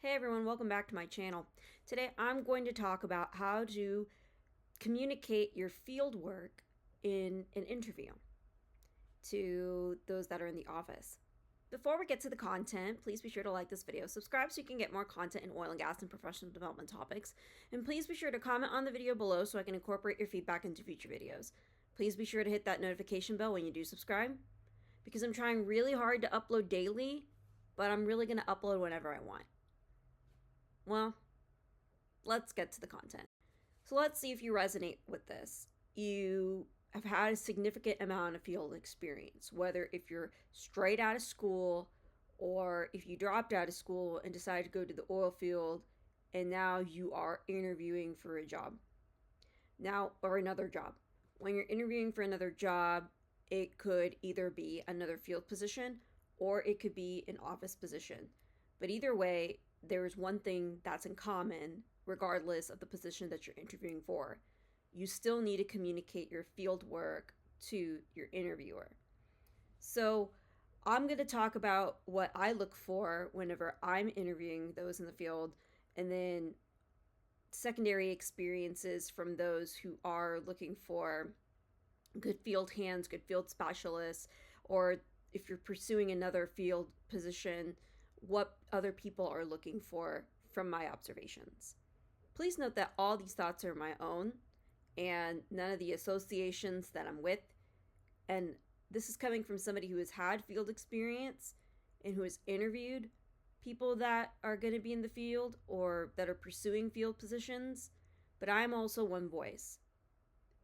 Hey everyone, welcome back to my channel. Today I'm going to talk about how to communicate your field work in an interview to those that are in the office. Before we get to the content, please be sure to like this video, subscribe so you can get more content in oil and gas and professional development topics, and please be sure to comment on the video below so I can incorporate your feedback into future videos. Please be sure to hit that notification bell when you do subscribe, because I'm trying really hard to upload daily, but I'm really going to upload whenever I want. Well, let's get to the content. So let's see if you resonate with this. You have had a significant amount of field experience, whether if you're straight out of school or if you dropped out of school and decided to go to the oil field and now you are interviewing for a job. Or another job. When you're interviewing for another job, it could either be another field position or it could be an office position. But either way, there's one thing that's in common regardless of the position that you're interviewing for. You still need to communicate your field work to your interviewer. So I'm going to talk about what I look for whenever I'm interviewing those in the field, and then secondary experiences from those who are looking for good field hands, good field specialists, or if you're pursuing another field position, what other people are looking for from my observations. Please note that all these thoughts are my own and none of the associations that I'm with. And this is coming from somebody who has had field experience and who has interviewed people that are going to be in the field or that are pursuing field positions. But I'm also one voice.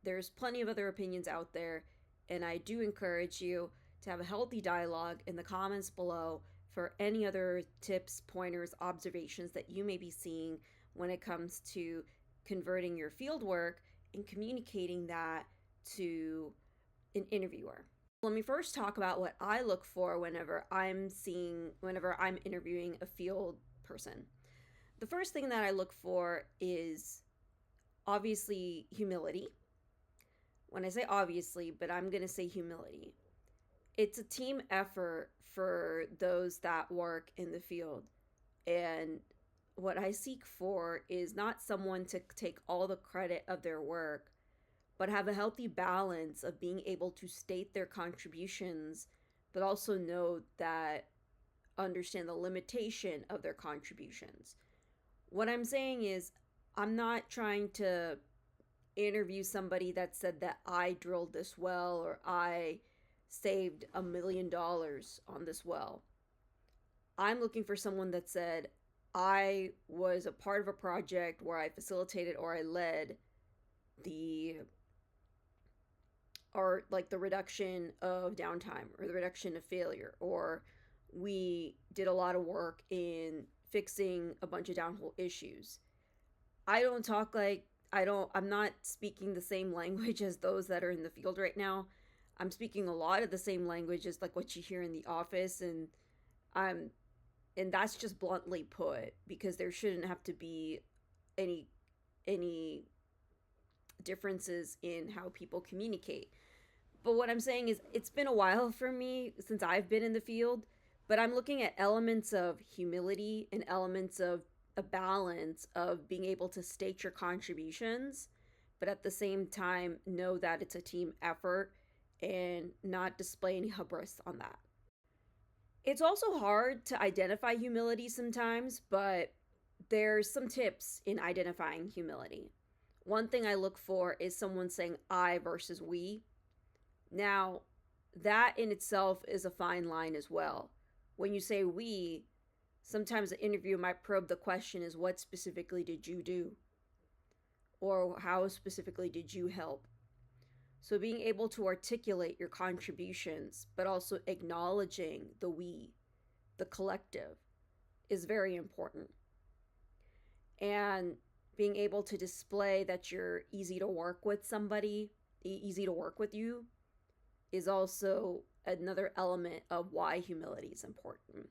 There's plenty of other opinions out there, and I do encourage you to have a healthy dialogue in the comments below for any other tips, pointers, observations that you may be seeing when it comes to converting your field work and communicating that to an interviewer. Let me first talk about what I look for whenever I'm interviewing a field person. The first thing that I look for is obviously humility. When I say obviously, but I'm going to say humility. It's a team effort for those that work in the field. And what I seek for is not someone to take all the credit of their work, but have a healthy balance of being able to state their contributions, but also understand the limitation of their contributions. What I'm saying is, I'm not trying to interview somebody that said that I drilled this well or I saved $1 million on this well. I'm looking for someone that said, I was a part of a project where I facilitated or I led the reduction of downtime or the reduction of failure, or we did a lot of work in fixing a bunch of downhole issues. I'm not speaking the same language as those that are in the field right now. I'm speaking a lot of the same languages like what you hear in the office, and that's just bluntly put, because there shouldn't have to be any differences in how people communicate. But what I'm saying is, it's been a while for me since I've been in the field, but I'm looking at elements of humility and elements of a balance of being able to state your contributions, but at the same time know that it's a team effort and not display any hubris on that. It's also hard to identify humility sometimes, but there's some tips in identifying humility. One thing I look for is someone saying I versus we. Now, that in itself is a fine line as well. When you say we, sometimes the interviewer might probe the question is, what specifically did you do? Or how specifically did you help? So being able to articulate your contributions, but also acknowledging the we, the collective, is very important. And being able to display that you're easy to work with easy to work with you, is also another element of why humility is important.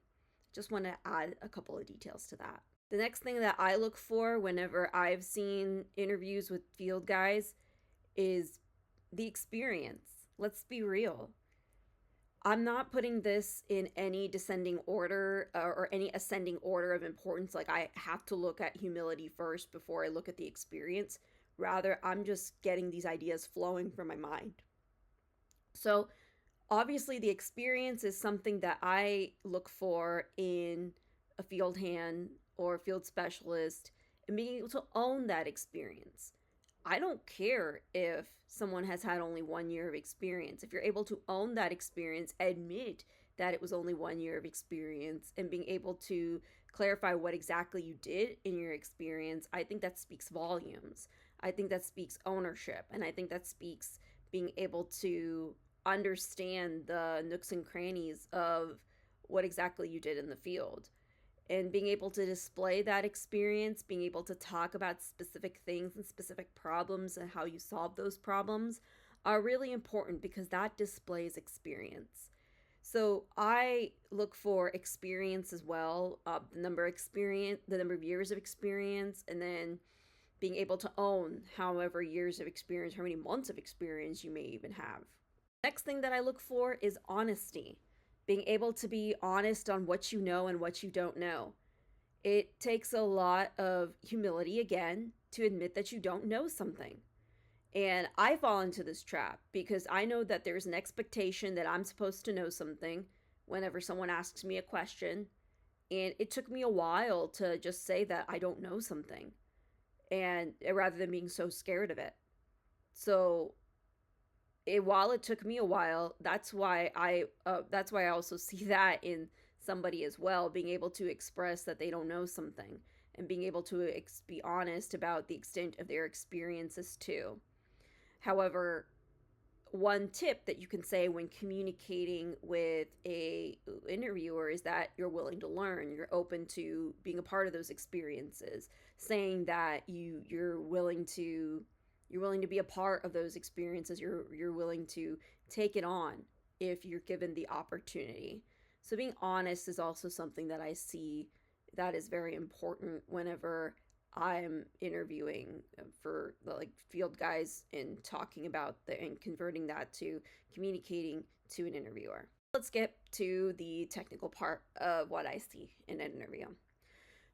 Just want to add a couple of details to that. The next thing that I look for whenever I've seen interviews with field guys is the experience. Let's be real. I'm not putting this in any descending order or any ascending order of importance. Like I have to look at humility first before I look at the experience. Rather, I'm just getting these ideas flowing from my mind. So, obviously, the experience is something that I look for in a field hand or a field specialist and being able to own that experience. I don't care if someone has had only 1 year of experience. If you're able to own that experience, admit that it was only 1 year of experience, and being able to clarify what exactly you did in your experience, I think that speaks volumes. I think that speaks ownership. And I think that speaks being able to understand the nooks and crannies of what exactly you did in the field, and being able to display that experience, being able to talk about specific things and specific problems and how you solve those problems are really important because that displays experience. So I look for experience as well, the number of years of experience, and then being able to own however years of experience, how many months of experience you may even have. Next thing that I look for is honesty, being able to be honest on what you know and what you don't know. It takes a lot of humility, again, to admit that you don't know something. And I fall into this trap because I know that there's an expectation that I'm supposed to know something whenever someone asks me a question. And it took me a while to just say that I don't know something, and rather than being so scared of it. So while it took me a while, that's why I also see that in somebody as well, being able to express that they don't know something and being able to be honest about the extent of their experiences too. However, one tip that you can say when communicating with a interviewer is that you're willing to learn, you're open to being a part of those experiences, saying that you're willing to be a part of those experiences, you're willing to take it on if you're given the opportunity. So being honest is also something that I see that is very important whenever I'm interviewing for like field guys and talking about and converting that to communicating to an interviewer. Let's get to the technical part of what I see in an interview.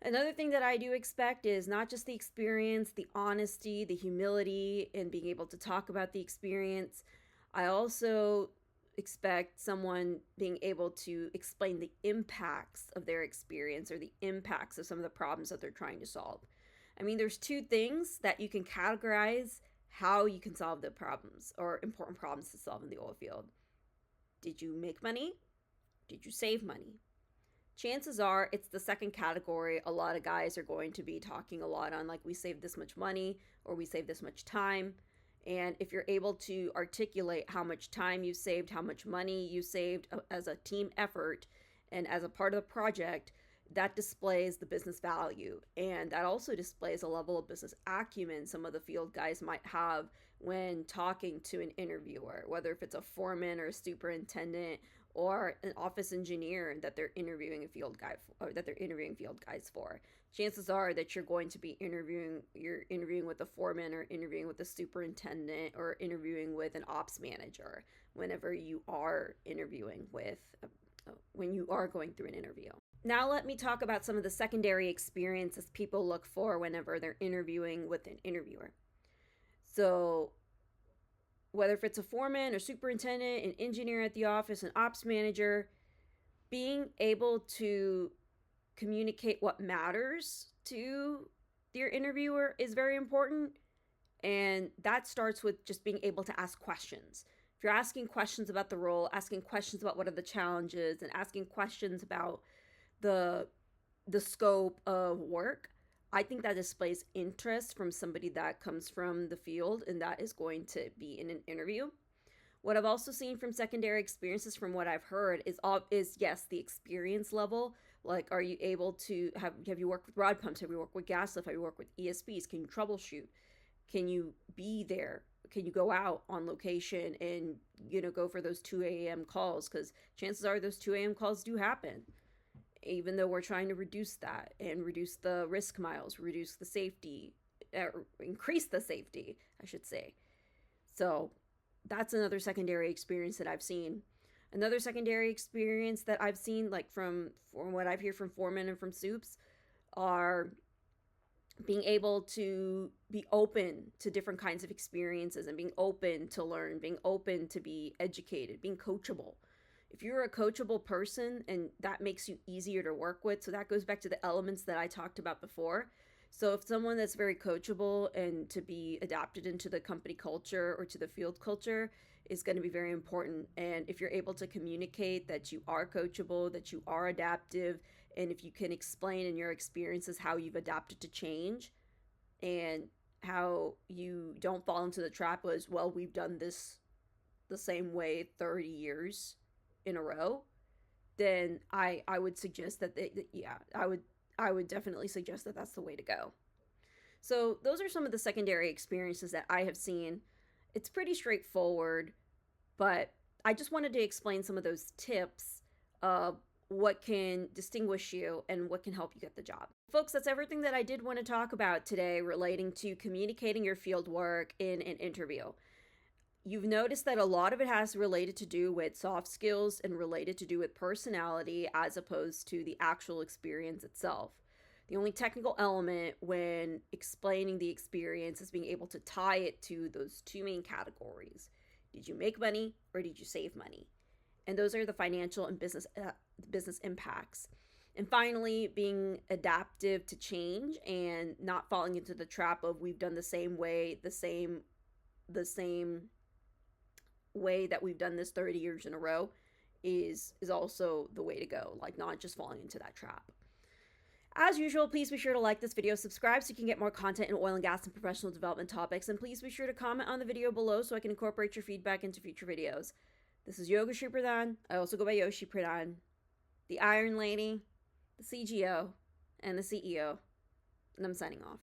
Another thing that I do expect is not just the experience, the honesty, the humility, and being able to talk about the experience. I also expect someone being able to explain the impacts of their experience or the impacts of some of the problems that they're trying to solve. I mean, there's two things that you can categorize how you can solve the problems or important problems to solve in the oil field. Did you make money? Did you save money? Chances are it's the second category. A lot of guys are going to be talking a lot on, like, we saved this much money or we saved this much time. And if you're able to articulate how much time you saved, how much money you saved as a team effort and as a part of the project, that displays the business value. And that also displays a level of business acumen some of the field guys might have when talking to an interviewer, whether if it's a foreman or a superintendent or an office engineer that they're interviewing a field guy for, or that they're interviewing field guys for. Chances are that you're interviewing with a foreman or interviewing with a superintendent or interviewing with an ops manager whenever you are interviewing with when you are going through an interview. Now let me talk about some of the secondary experiences people look for whenever they're interviewing with an interviewer. So whether if it's a foreman or superintendent, an engineer at the office, an ops manager, being able to communicate what matters to your interviewer is very important. And that starts with just being able to ask questions. If you're asking questions about the role, asking questions about what are the challenges, and asking questions about the scope of work, I think that displays interest from somebody that comes from the field and that is going to be in an interview. What I've also seen from secondary experiences, from what I've heard, is yes, the experience level. Like, are you able to have you worked with rod pumps? Have you worked with gas lift? Have you worked with ESPs? Can you troubleshoot? Can you be there? Can you go out on location and go for those 2 a.m. calls? Because chances are those 2 a.m. calls do happen. Even though we're trying to reduce that and reduce the risk miles, reduce the safety, increase the safety, I should say. So that's another secondary experience that I've seen. Another secondary experience that I've seen, like from what I've heard from foremen and from soups, are being able to be open to different kinds of experiences and being open to learn, being open to be educated, being coachable. If you're a coachable person, and that makes you easier to work with, so that goes back to the elements that I talked about before. So if someone that's very coachable and to be adapted into the company culture or to the field culture is going to be very important. And if you're able to communicate that you are coachable, that you are adaptive, and if you can explain in your experiences how you've adapted to change and how you don't fall into the trap was, well, we've done this the same way 30 years in a row, then I would suggest yeah, I would definitely suggest that that's the way to go. So those are some of the secondary experiences that I have seen. It's pretty straightforward, but I just wanted to explain some of those tips of what can distinguish you and what can help you get the job. Folks, that's everything that I did want to talk about today relating to communicating your field work in an interview. You've noticed that a lot of it has related to do with soft skills and related to do with personality as opposed to the actual experience itself. The only technical element when explaining the experience is being able to tie it to those two main categories. Did you make money or did you save money? And those are the financial and business impacts. And finally, being adaptive to change and not falling into the trap of we've done the same way, the same way that we've done this 30 years in a row is also the way to go, like not just falling into that trap. As usual, please be sure to like this video, subscribe so you can get more content in oil and gas and professional development topics, and please be sure to comment on the video below so I can incorporate your feedback into future videos. This is Yogashree Pradhan. I also go by Yoshi Pradhan, the Iron Lady, the CGO, and the CEO, and I'm signing off.